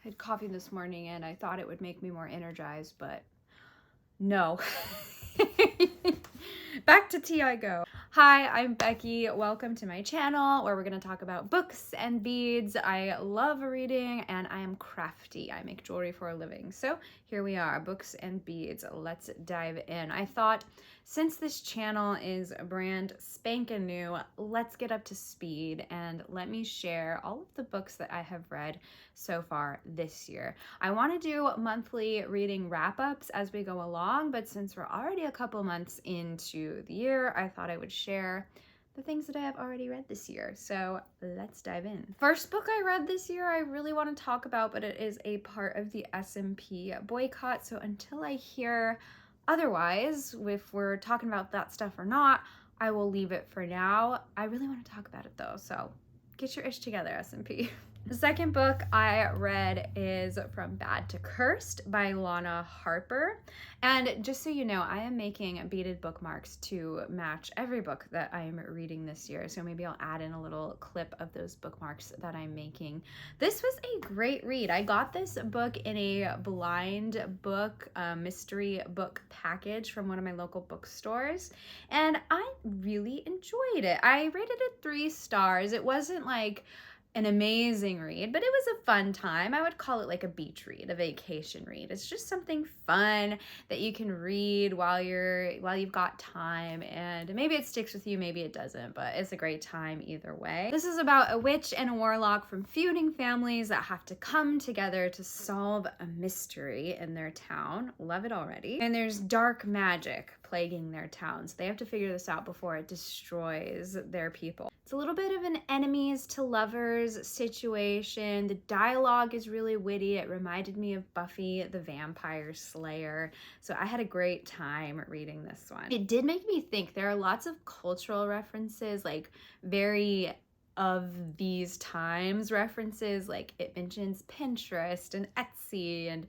had coffee this morning and I thought it would make me more energized, but no. Back to tea I go. Hi, I'm Becky. Welcome to my channel where we're going to talk about books and beads. I love reading and I am crafty. I make jewelry for a living. So here we are, books and beads. Let's dive in. I thought since this channel is brand spanking new, let's get up to speed and let me share all of the books that I have read so far this year. I want to do monthly reading wrap-ups as we go along, but since we're already a couple months into the year, I thought I would share the things that I have already read this year. So let's dive in. First book I read this year I really want to talk about, but it is a part of the S&P boycott. So until I hear otherwise, if we're talking about that stuff or not, I will leave it for now. I really want to talk about it though, so get your ish together, S&P. The second book I read is From Bad to Cursed by Lana Harper. And just so you know, I am making beaded bookmarks to match every book that I'm reading this year. So maybe I'll add in a little clip of those bookmarks that I'm making. This was a great read. I got this book in a blind book, mystery book package from one of my local bookstores. And I really enjoyed it. I rated it 3 stars. It wasn't like an amazing read, but it was a fun time. I would call it like a beach read, a vacation read. It's just something fun that you can read while you've got time, and maybe it sticks with you, maybe it doesn't, but it's a great time either way. This is about a witch and a warlock from feuding families that have to come together to solve a mystery in their town. Love it already. And there's dark magic plaguing their town, so they have to figure this out before it destroys their people. It's a little bit of an enemies to lovers situation. The dialogue is really witty. It reminded me of Buffy the Vampire Slayer, so I had a great time reading this one. It did make me think. There are lots of cultural references, like very of these times references, like it mentions Pinterest and Etsy and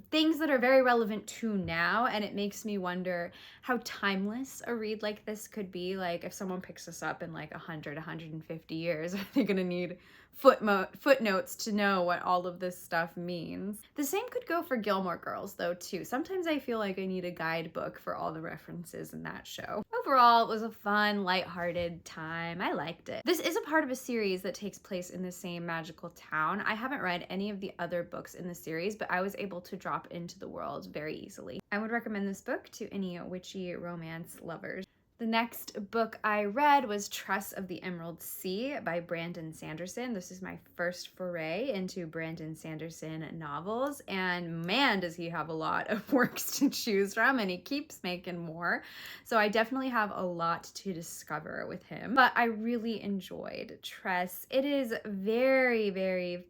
things that are very relevant to now, and it makes me wonder how timeless a read like this could be. Like if someone picks this up in like 150 years, are they gonna need footnotes to know what all of this stuff means? The same could go for Gilmore Girls though too. Sometimes I feel like I need a guidebook for all the references in that show. Overall, it was a fun, lighthearted time. I liked it. This is a part of a series that takes place in the same magical town. I haven't read any of the other books in the series, but I was able to drop into the world very easily. I would recommend this book to any witchy romance lovers. The next book I read was Tress of the Emerald Sea by Brandon Sanderson. This is my first foray into Brandon Sanderson novels, and man, does he have a lot of works to choose from, and he keeps making more. So I definitely have a lot to discover with him, but I really enjoyed Tress. It is very, very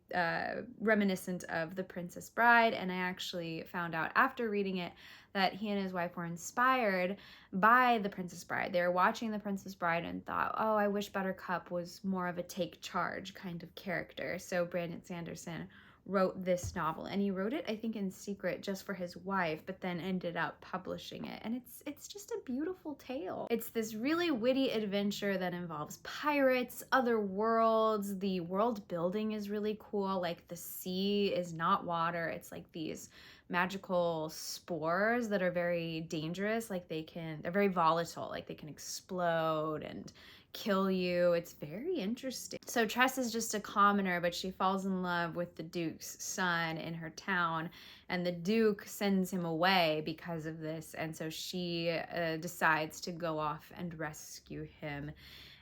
reminiscent of The Princess Bride, and I actually found out after reading it that he and his wife were inspired by The Princess Bride. They were watching The Princess Bride and thought, oh, I wish Buttercup was more of a take charge kind of character. So Brandon Sanderson wrote this novel, and he wrote it, I think, in secret just for his wife, but then ended up publishing it. And it's just a beautiful tale. It's this really witty adventure that involves pirates, other worlds. The world building is really cool. Like the sea is not water. It's like these magical spores that are very dangerous. Like they're very volatile. Like they can explode and kill you. It's very interesting. So Tress is just a commoner, but she falls in love with the Duke's son in her town, and the Duke sends him away because of this, and so she decides to go off and rescue him.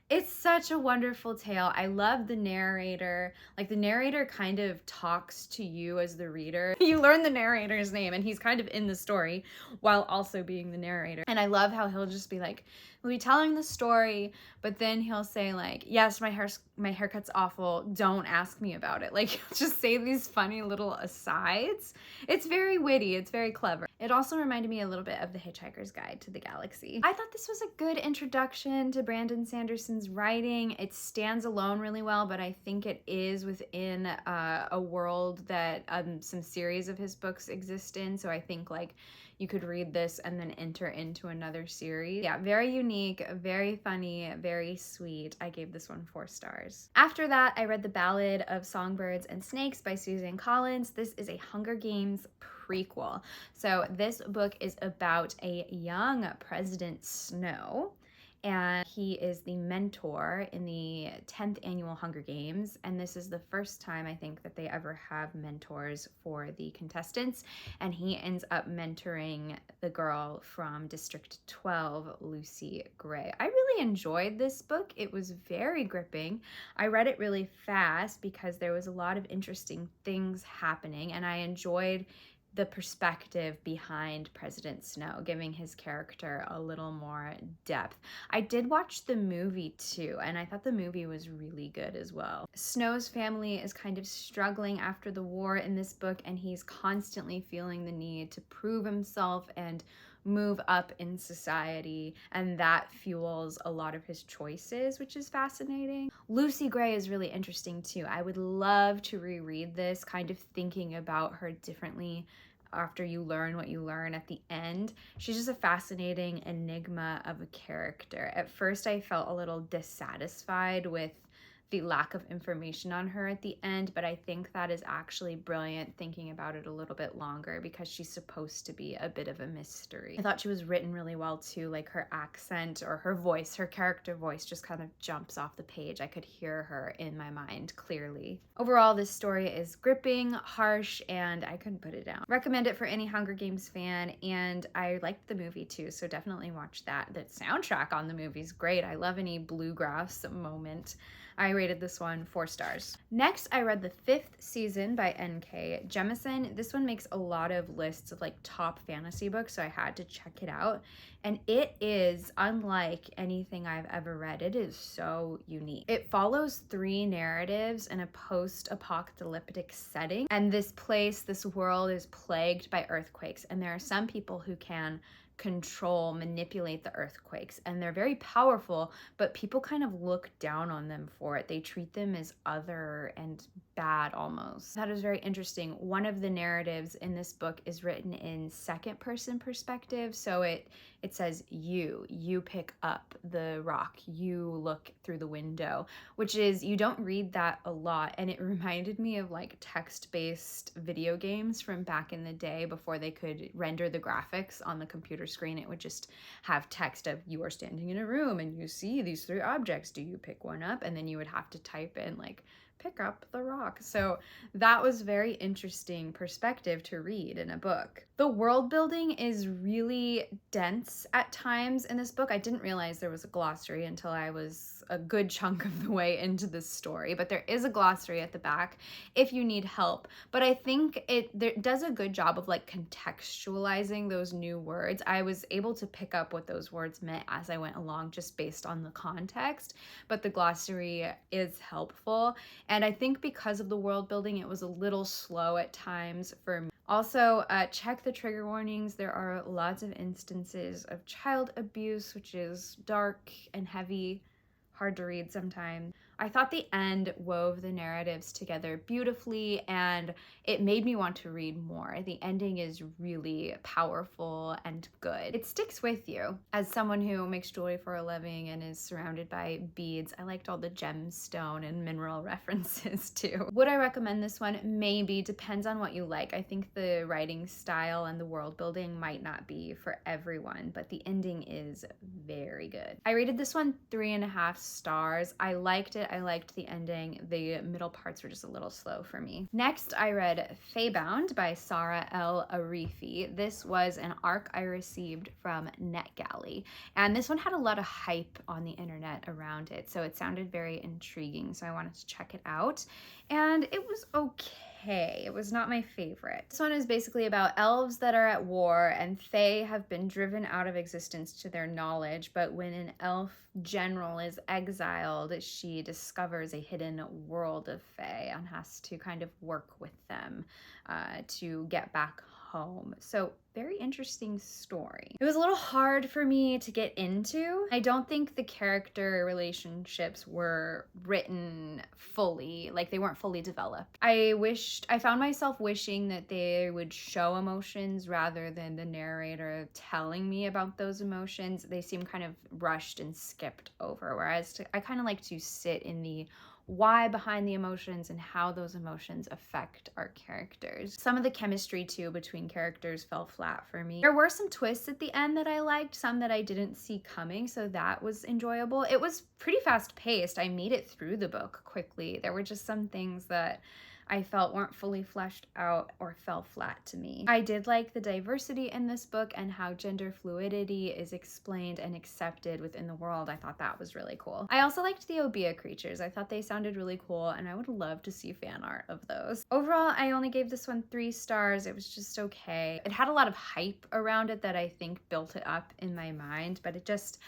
It's such a wonderful tale. I love the narrator. Like the narrator kind of talks to you as the reader. You learn the narrator's name, and he's kind of in the story while also being the narrator. And I love how he'll just be like, he'll be telling the story, but then he'll say like, yes, my haircut's awful. Don't ask me about it. Like he'll just say these funny little asides. It's very witty. It's very clever. It also reminded me a little bit of The Hitchhiker's Guide to the Galaxy. I thought this was a good introduction to Brandon Sanderson's writing. It stands alone really well, but I think it is within a world that some series of his books exist in. So I think like you could read this and then enter into another series. Yeah, very unique, very funny, very sweet. I gave this one 4 stars. After that, I read The Ballad of Songbirds and Snakes by Susan Collins. This is a Hunger Games prequel. So this book is about a young President Snow, and he is the mentor in the 10th annual Hunger Games, and this is the first time I think that they ever have mentors for the contestants, and he ends up mentoring the girl from District 12, Lucy Gray. I really enjoyed this book. It was very gripping. I read it really fast because there was a lot of interesting things happening, and I enjoyed the perspective behind President Snow, giving his character a little more depth. I did watch the movie too, and I thought the movie was really good as well. Snow's family is kind of struggling after the war in this book, and he's constantly feeling the need to prove himself and move up in society, and that fuels a lot of his choices, which is fascinating. Lucy Gray is really interesting too. I would love to reread this, kind of thinking about her differently after you learn what you learn at the end. She's just a fascinating enigma of a character. At first, I felt a little dissatisfied with the lack of information on her at the end, but I think that is actually brilliant thinking about it a little bit longer because she's supposed to be a bit of a mystery. I thought she was written really well too, like her accent or her voice, her character voice just kind of jumps off the page. I could hear her in my mind clearly. Overall, this story is gripping, harsh, and I couldn't put it down. Recommend it for any Hunger Games fan, and I liked the movie too, so definitely watch that. The soundtrack on the movie is great. I love any bluegrass moment. I rated this one 4 stars. Next, I read the 5th season by N.K. Jemisin. This one makes a lot of lists of like top fantasy books, so I had to check it out. And it is unlike anything I've ever read. It is so unique. It follows 3 narratives in a post-apocalyptic setting. And this place, this world is plagued by earthquakes. And there are some people who can manipulate the earthquakes, and they're very powerful, but people kind of look down on them for it. They treat them as other and bad almost. That is very interesting. One of the narratives in this book is written in second person perspective, so it says you pick up the rock, you look through the window, which is, you don't read that a lot, and it reminded me of like text-based video games from back in the day before they could render the graphics on the computer screen. It would just have text of, you are standing in a room and you see these 3 objects, do you pick one up? And then you would have to type in like, pick up the rock. So that was very interesting perspective to read in a book. The world building is really dense at times in this book. I didn't realize there was a glossary until I was a good chunk of the way into this story, but there is a glossary at the back if you need help. But I think it does a good job of like contextualizing those new words. I was able to pick up what those words meant as I went along just based on the context, but the glossary is helpful. And I think because of the world building, it was a little slow at times for me. Also, check the trigger warnings. There are lots of instances of child abuse, which is dark and heavy, hard to read sometimes. I thought the end wove the narratives together beautifully, and it made me want to read more. The ending is really powerful and good. It sticks with you. As someone who makes jewelry for a living and is surrounded by beads, I liked all the gemstone and mineral references too. Would I recommend this one? Maybe, depends on what you like. I think the writing style and the world building might not be for everyone, but the ending is very good. I rated this one 3.5 stars. I liked it. I liked the ending. The middle parts were just a little slow for me. Next, I read Feybound by Sarah L. Arifi. This was an ARC I received from NetGalley, and this one had a lot of hype on the internet around it, so it sounded very intriguing, so I wanted to check it out, and it was okay. It was not my favorite. This one is basically about elves that are at war, and Fae have been driven out of existence to their knowledge, but when an elf general is exiled, she discovers a hidden world of Fae and has to kind of work with them to get back home. So very interesting story. It was a little hard for me to get into. I don't think the character relationships were written fully, like they weren't fully developed. I found myself wishing that they would show emotions rather than the narrator telling me about those emotions. They seem kind of rushed and skipped over, whereas I kind of like to sit in the why behind the emotions and how those emotions affect our characters. Some of the chemistry too between characters fell flat for me. There were some twists at the end that I liked, some that I didn't see coming, so that was enjoyable. It was pretty fast paced. I made it through the book quickly. There were just some things that I felt weren't fully fleshed out or fell flat to me. I did like the diversity in this book and how gender fluidity is explained and accepted within the world. I thought that was really cool. I also liked the Obia creatures. I thought they sounded really cool and I would love to see fan art of those. Overall, I only gave this one 3 stars. It was just okay. It had a lot of hype around it that I think built it up in my mind, but it just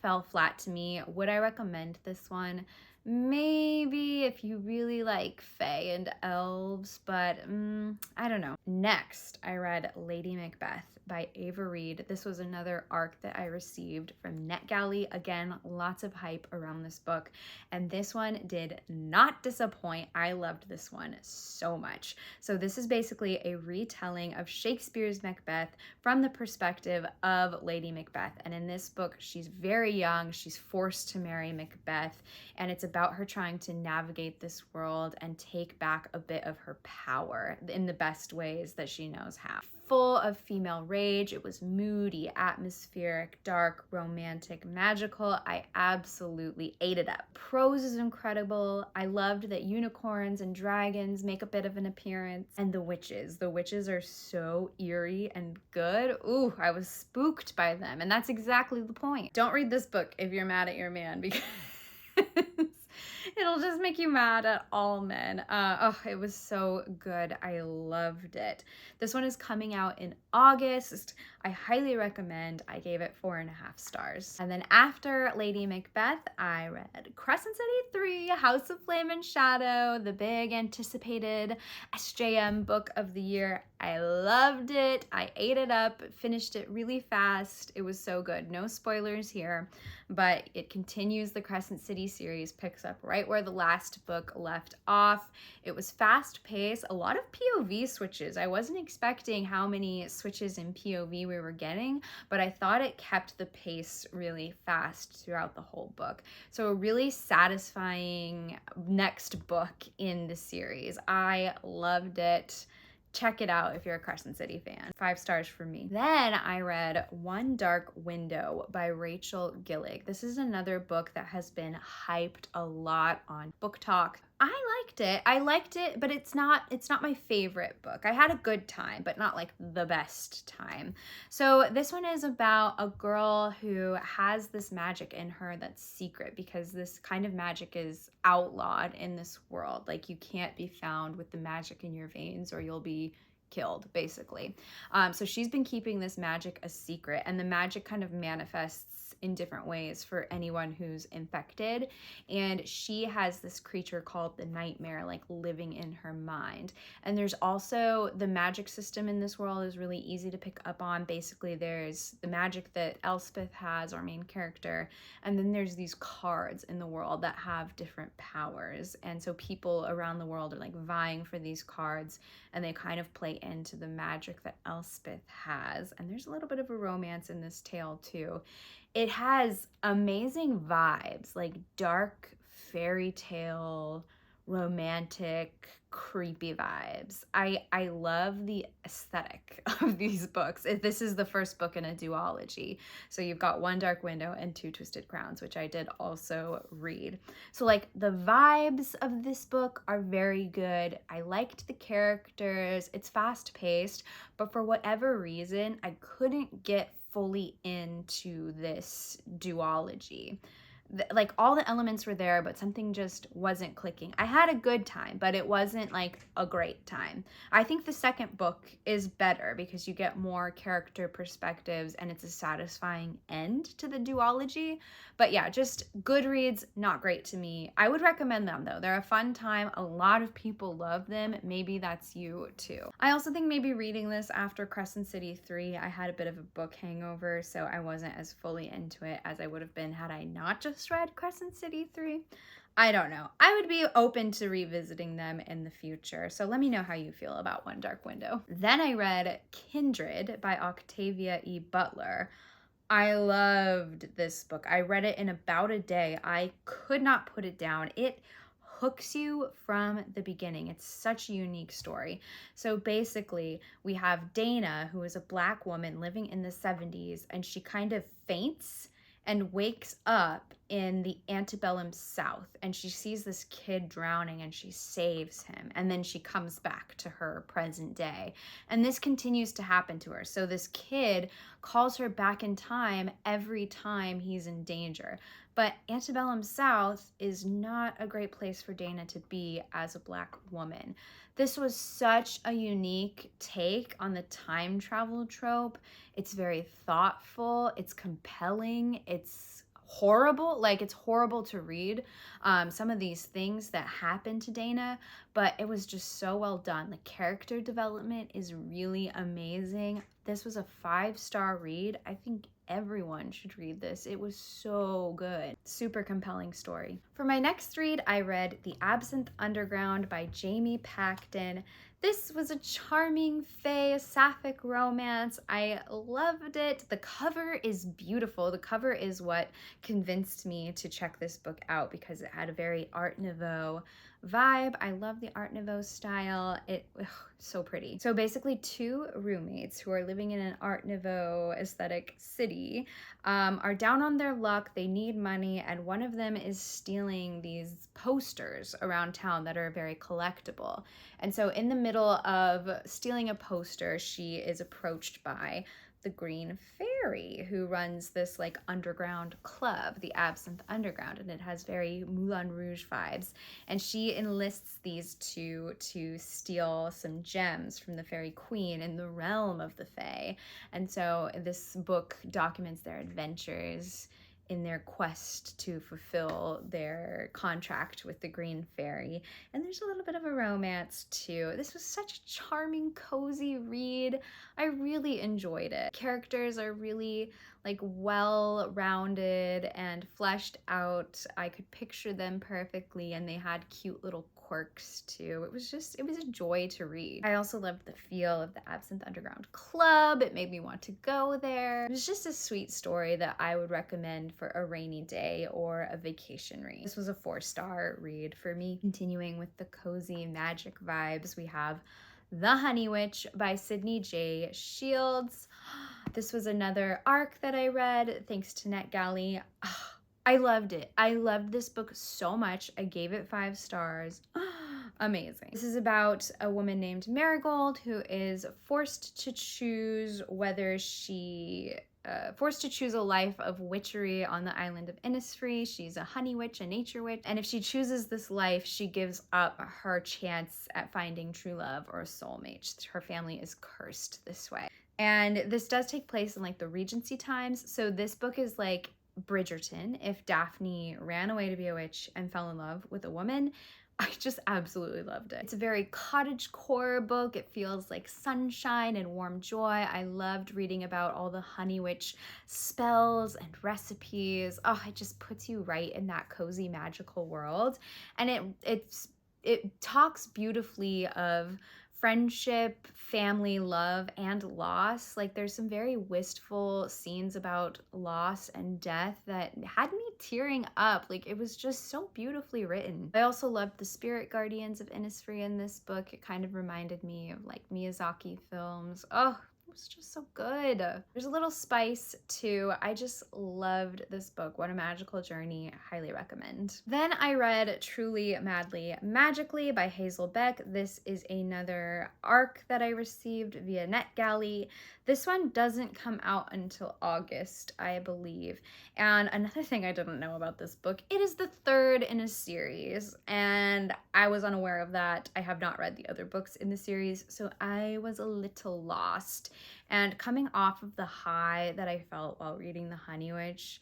fell flat to me. Would I recommend this one? Maybe if you really like fae and elves, but I don't know. Next, I read Lady Macbeth by Ava Reid. This was another arc that I received from NetGalley. Again, lots of hype around this book, and this one did not disappoint. I loved this one so much. So this is basically a retelling of Shakespeare's Macbeth from the perspective of Lady Macbeth. And in this book, she's very young. She's forced to marry Macbeth, and it's about her trying to navigate this world and take back a bit of her power in the best ways that she knows how. Full of female rage. It was moody, atmospheric, dark, romantic, magical. I absolutely ate it up. Prose is incredible. I loved that unicorns and dragons make a bit of an appearance. And the witches. The witches are so eerie and good. Ooh, I was spooked by them. And that's exactly the point. Don't read this book if you're mad at your man, because it'll just make you mad at all men. Oh, it was so good. I loved it. This one is coming out in August. I highly recommend. I gave it 4.5 stars. And then after Lady Macbeth, I read Crescent City 3, House of Flame and Shadow, the big anticipated SJM book of the year. I loved it. I ate it up, finished it really fast. It was so good. No spoilers here, but it continues the Crescent City series, picks up right where the last book left off. It was fast paced, a lot of POV switches. I wasn't expecting how many switches in POV we were getting, but I thought it kept the pace really fast throughout the whole book. So a really satisfying next book in the series. I loved it. Check it out if you're a Crescent City fan. 5 stars for me. Then I read One Dark Window by Rachel Gillig. This is another book that has been hyped a lot on Book Talk. I liked it, but it's not my favorite book. I had a good time, but not like the best time. So this one is about a girl who has this magic in her that's secret, because this kind of magic is outlawed in this world. Like, you can't be found with the magic in your veins or you'll be killed, basically. So she's been keeping this magic a secret, and the magic kind of manifests in different ways for anyone who's infected. And she has this creature called the Nightmare, like, living in her mind. And there's also the magic system in this world is really easy to pick up on. Basically, there's the magic that Elspeth has, our main character, and then there's these cards in the world that have different powers. And so people around the world are like vying for these cards, and they kind of play into the magic that Elspeth has. And there's a little bit of a romance in this tale too. It has amazing vibes, like dark fairy tale, romantic, creepy vibes. I love the aesthetic of these books. This is the first book in a duology. So you've got One Dark Window and Two Twisted Crowns, which I did also read. So like the vibes of this book are very good. I liked the characters. It's fast paced, but for whatever reason, I couldn't get fully into this duology. like all the elements were there, but something just wasn't clicking. I had a good time, but it wasn't like a great time. I think the second book is better because you get more character perspectives and it's a satisfying end to the duology. But yeah, just good reads, not great to me. I would recommend them though. They're a fun time. A lot of people love them. Maybe that's you too. I also think maybe reading this after Crescent City 3, I had a bit of a book hangover, so I wasn't as fully into it as I would have been had I not just read Crescent City 3. I don't know. I would be open to revisiting them in the future. So let me know how you feel about One Dark Window. Then I read Kindred by Octavia E. Butler. I loved this book. I read it in about a day. I could not put it down. It hooks you from the beginning. It's such a unique story. So basically, we have Dana, who is a Black woman living in the 70s, and she kind of faints and wakes up in the antebellum South, and she sees this kid drowning and she saves him, and then she comes back to her present day, and this continues to happen to her. So this kid calls her back in time every time he's in danger. But antebellum South is not a great place for Dana to be as a Black woman. This was such a unique take on the time travel trope. It's very thoughtful, it's compelling, it's horrible. Like, it's horrible to read some of these things that happen to Dana, but it was just so well done. The character development is really amazing. This was a 5-star read. I think everyone should read this. It was so good. Super compelling story. For my next read, I read The Absinthe Underground by Jamie Paxton. This was a charming fae sapphic romance. I loved it. The cover is beautiful. The cover is what convinced me to check this book out because it had a very Art Nouveau vibe. I love the Art Nouveau style. So pretty. So basically 2 roommates who are living in an Art Nouveau aesthetic city are down on their luck. They need money, and one of them is stealing these posters around town that are very collectible. And so in the middle of stealing a poster, she is approached by the Green Fairy, who runs this like underground club, the Absinthe Underground, and it has very Moulin Rouge vibes. And she enlists these two to steal some gems from the Fairy Queen in the realm of the Fae. And so this book documents their adventures in their quest to fulfill their contract with the Green Fairy. And there's a little bit of a romance too. This was such a charming, cozy read. I really enjoyed it. Characters are really like well-rounded and fleshed out. I could picture them perfectly, and they had cute little quirks too. It was a joy to read. I also loved the feel of the Absinthe Underground Club. It made me want to go there. It was just a sweet story that I would recommend for a rainy day or a vacation read. This was a 4-star read for me. Continuing with the cozy magic vibes, we have The Honey Witch by Sydney J. Shields. This was another arc that I read thanks to NetGalley. I loved it. I loved this book so much. I gave it 5 stars. Amazing. This is about a woman named Marigold who is forced to choose a life of witchery on the island of Innisfree. She's a honey witch, a nature witch, and if she chooses this life, she gives up her chance at finding true love or a soulmate. Her family is cursed this way. And this does take place in like the Regency times, so this book is like Bridgerton if Daphne ran away to be a witch and fell in love with a woman. I just absolutely loved it. It's a very cottagecore book. It feels like sunshine and warm joy. I loved reading about all the honey witch spells and recipes. Oh, it just puts you right in that cozy magical world. And it talks beautifully of friendship, family, love, and loss. Like, there's some very wistful scenes about loss and death that had me tearing up. Like, it was just so beautifully written. I also loved the spirit guardians of Innisfree in this book. It kind of reminded me of like Miyazaki films. Oh, was just so good. There's a little spice too. I just loved this book. What a Magical Journey. Highly recommend. Then I read Truly Madly Magically by Hazel Beck. This is another ARC that I received via NetGalley. This one doesn't come out until August, I believe. And another thing I didn't know about this book, it is the third in a series, and I was unaware of that. I have not read the other books in the series, so I was a little lost. And coming off of the high that I felt while reading The Honey Witch,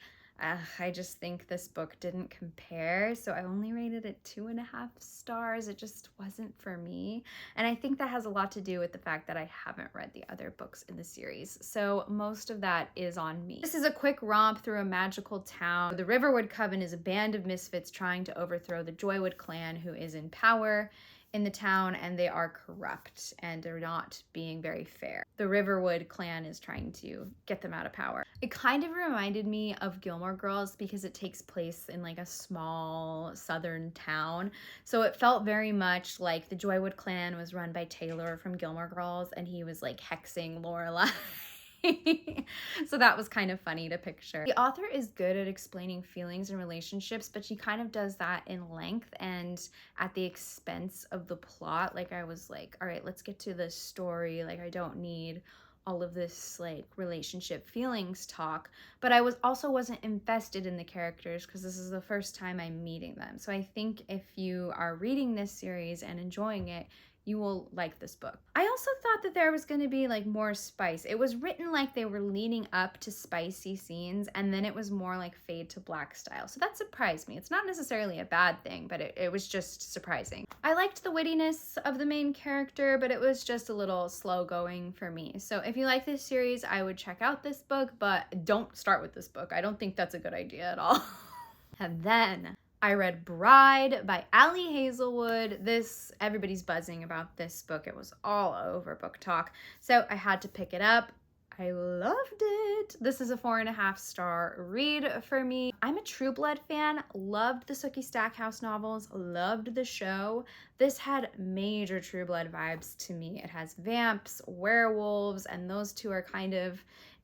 I just think this book didn't compare, so I only rated it 2.5 stars. It just wasn't for me, and I think that has a lot to do with the fact that I haven't read the other books in the series, so most of that is on me. This is a quick romp through a magical town. The Riverwood Coven is a band of misfits trying to overthrow the Joywood clan, who is in power in the town, and they are corrupt and they're not being very fair. The Riverwood clan is trying to get them out of power. It kind of reminded me of Gilmore Girls because it takes place in like a small southern town. So it felt very much like the Joywood clan was run by Taylor from Gilmore Girls, and he was like hexing Lorelai. So that was kind of funny to picture. The author is good at explaining feelings and relationships, but she kind of does that in length and at the expense of the plot. Like I was like, all right, let's get to the story. Like I don't need all of this like relationship feelings talk, but I wasn't invested in the characters because this is the first time I'm meeting them. So I think if you are reading this series and enjoying it, you will like this book. I also thought that there was going to be like more spice. It was written like they were leading up to spicy scenes, and then it was more like fade to black style. So that surprised me. It's not necessarily a bad thing, but it was just surprising. I liked the wittiness of the main character, but it was just a little slow going for me. So if you like this series, I would check out this book, but don't start with this book. I don't think that's a good idea at all. And then I read Bride by Ali Hazelwood. Everybody's buzzing about this book. It was all over Book Talk. So I had to pick it up. I loved it. This is a 4.5 star read for me. I'm a True Blood fan, loved the Sookie Stackhouse novels, loved the show. This had major True Blood vibes to me. It has vamps, werewolves, and those two are kind of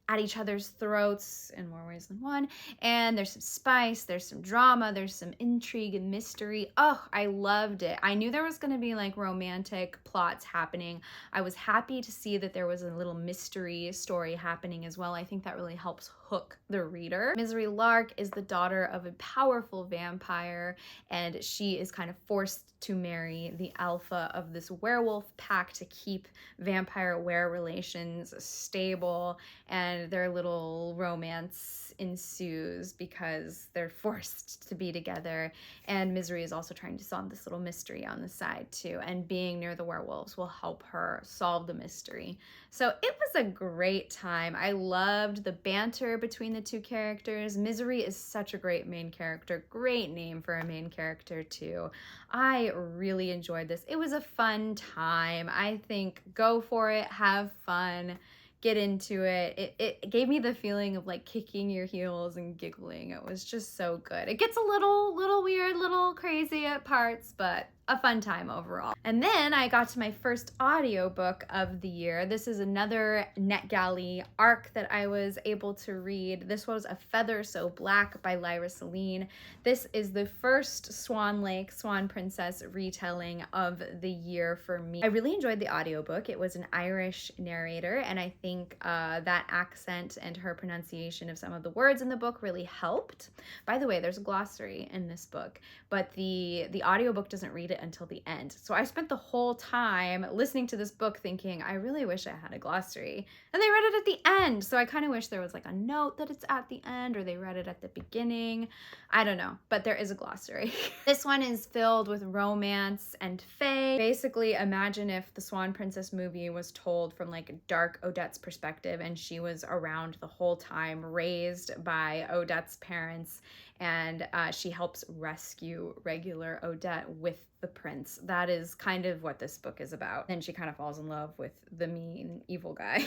at each other's throats in more ways than one. And there's some spice, there's some drama, there's some intrigue and mystery. Oh, I loved it. I knew there was going to be like romantic plots happening. I was happy to see that there was a little mystery story happening as well. I think that really helps hook the reader. Misery Lark is the daughter of a powerful vampire, and she is kind of forced to marry the alpha of this werewolf pack to keep vampire-were relations stable, and their little romance ensues because they're forced to be together. And Misery is also trying to solve this little mystery on the side too, and being near the werewolves will help her solve the mystery. So it was a great time. I loved the banter between the two characters. Misery is such a great main character. Great name for a main character too. I really enjoyed this. It was a fun time. I think go for it, have fun, get into it. It gave me the feeling of like kicking your heels and giggling. It was just so good. It gets a little weird, little crazy at parts, but a fun time overall. And then I got to my first audiobook of the year. This is another NetGalley ARC that I was able to read. This was A Feather So Black by Lyra Celine. This is the first Swan Lake, Swan Princess retelling of the year for me. I really enjoyed the audiobook. It was an Irish narrator, and I think that accent and her pronunciation of some of the words in the book really helped. By the way, there's a glossary in this book, but the audiobook doesn't read it until the end. So I spent the whole time listening to this book thinking, I really wish I had a glossary. And they read it at the end. So I kind of wish there was like a note that it's at the end, or they read it at the beginning. I don't know, but there is a glossary. This one is filled with romance and fae. Basically, imagine if the Swan Princess movie was told from like dark Odette's perspective, and she was around the whole time, raised by Odette's parents, and she helps rescue regular Odette with the prince. That is kind of what this book is about. And she kind of falls in love with the mean, evil guy.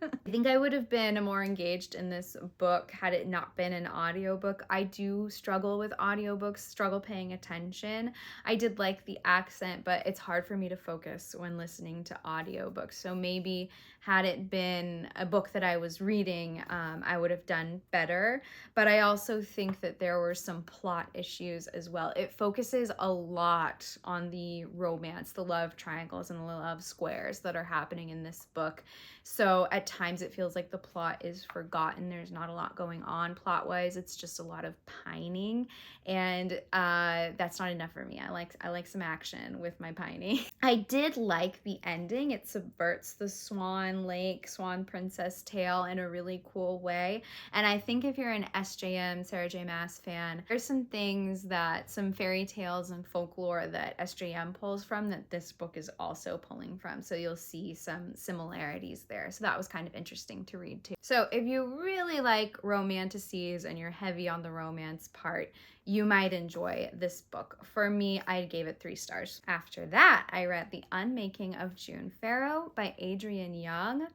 I think I would have been more engaged in this book had it not been an audiobook. I do struggle with audiobooks, struggle paying attention. I did like the accent, but it's hard for me to focus when listening to audiobooks. So maybe had it been a book that I was reading, I would have done better. But I also think that there were some plot issues as well. It focuses a lot on the romance, the love triangles, and the love squares that are happening in this book. So at times it feels like the plot is forgotten. There's not a lot going on plot-wise. It's just a lot of pining, and that's not enough for me. I like some action with my pining. I did like the ending. It subverts the Swan Lake, Swan Princess tale in a really cool way. And I think if you're an SJM, Sarah J. Maas fan, there's some things that, some fairy tales and folklore that SJM pulls from that this book is also pulling from. So you'll see some similarities there. So that was kind of interesting to read too. So if you really like romanticities and you're heavy on the romance part, you might enjoy this book. For me, I gave it 3 stars. After that, I read The Unmaking of June Farrow by Adrienne Young.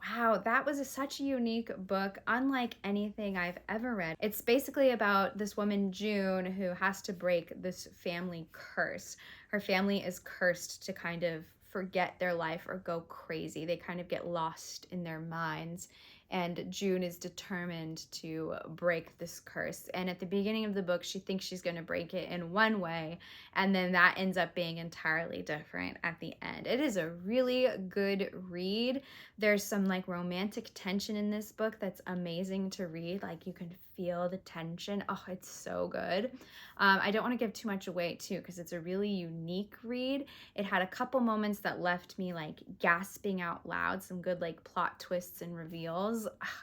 Wow, that was such a unique book, unlike anything I've ever read. It's basically about this woman, June, who has to break this family curse. Her family is cursed to kind of forget their life or go crazy. They kind of get lost in their minds. And June is determined to break this curse. And at the beginning of the book, she thinks she's going to break it in one way, and then that ends up being entirely different at the end. It is a really good read. There's some like romantic tension in this book that's amazing to read. Like you can feel the tension. Oh, it's so good. I don't want to give too much away too, because it's a really unique read. It had a couple moments that left me like gasping out loud, some good like plot twists and reveals.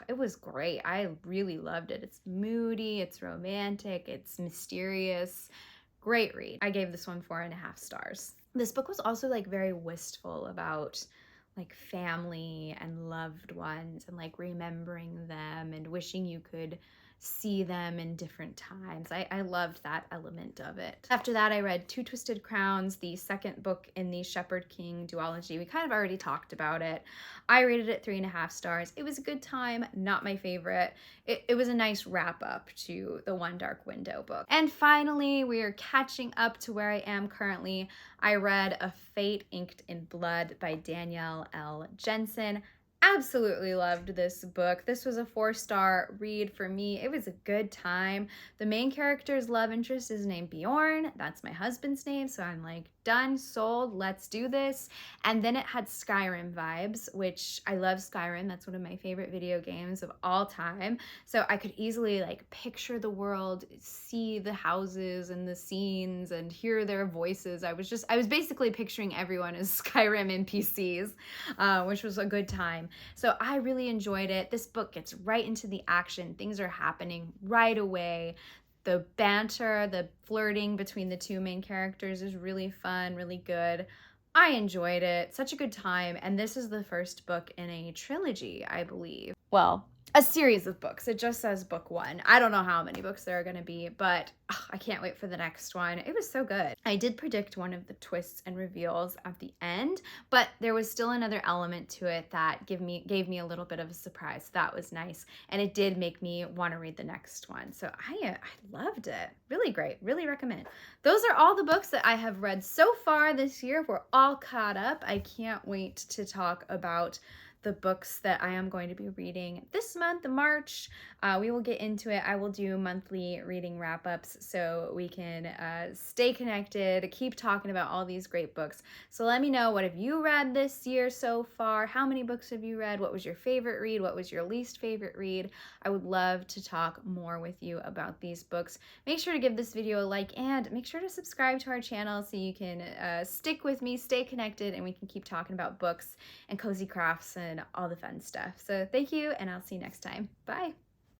It was great. I really loved it. It's moody, it's romantic, it's mysterious. Great read. I gave this one 4.5 stars. This book was also like very wistful about like family and loved ones and like remembering them and wishing you could see them in different times. I loved that element of it. After that, I read Two Twisted Crowns, the second book in the Shepherd King duology. We kind of already talked about it. I rated it 3.5 stars. It was a good time, not my favorite. It was a nice wrap up to the One Dark Window book. And finally, we are catching up to where I am currently. I read A Fate Inked in Blood by Danielle L. Jensen. Absolutely loved this book. This was a 4-star read for me. It was a good time. The main character's love interest is named Bjorn. That's my husband's name, so I'm like, done, sold, let's do this. And then it had Skyrim vibes, which I love Skyrim. That's one of my favorite video games of all time. So I could easily like picture the world, see the houses and the scenes and hear their voices. I was basically picturing everyone as Skyrim NPCs, which was a good time. So I really enjoyed it. This book gets right into the action. Things are happening right away. The banter, the flirting between the 2 main characters is really fun, really good. I enjoyed it. Such a good time. And this is the first book in a trilogy, I believe. Well, a series of books. It just says book 1. I don't know how many books there are going to be, but I can't wait for the next one. It was so good. I did predict one of the twists and reveals at the end, but there was still another element to it that gave me a little bit of a surprise. That was nice, and it did make me want to read the next one. So I loved it. Really great. Really recommend. Those are all the books that I have read so far this year. We're all caught up. I can't wait to talk about the books that I am going to be reading this month, March. We will get into it. I will do monthly reading wrap-ups so we can stay connected, keep talking about all these great books. So let me know, what have you read this year so far? How many books have you read? What was your favorite read? What was your least favorite read? I would love to talk more with you about these books. Make sure to give this video a like and make sure to subscribe to our channel so you can stick with me, stay connected, and we can keep talking about books and cozy crafts and all the fun stuff. So thank you, and I'll see you next time. Bye.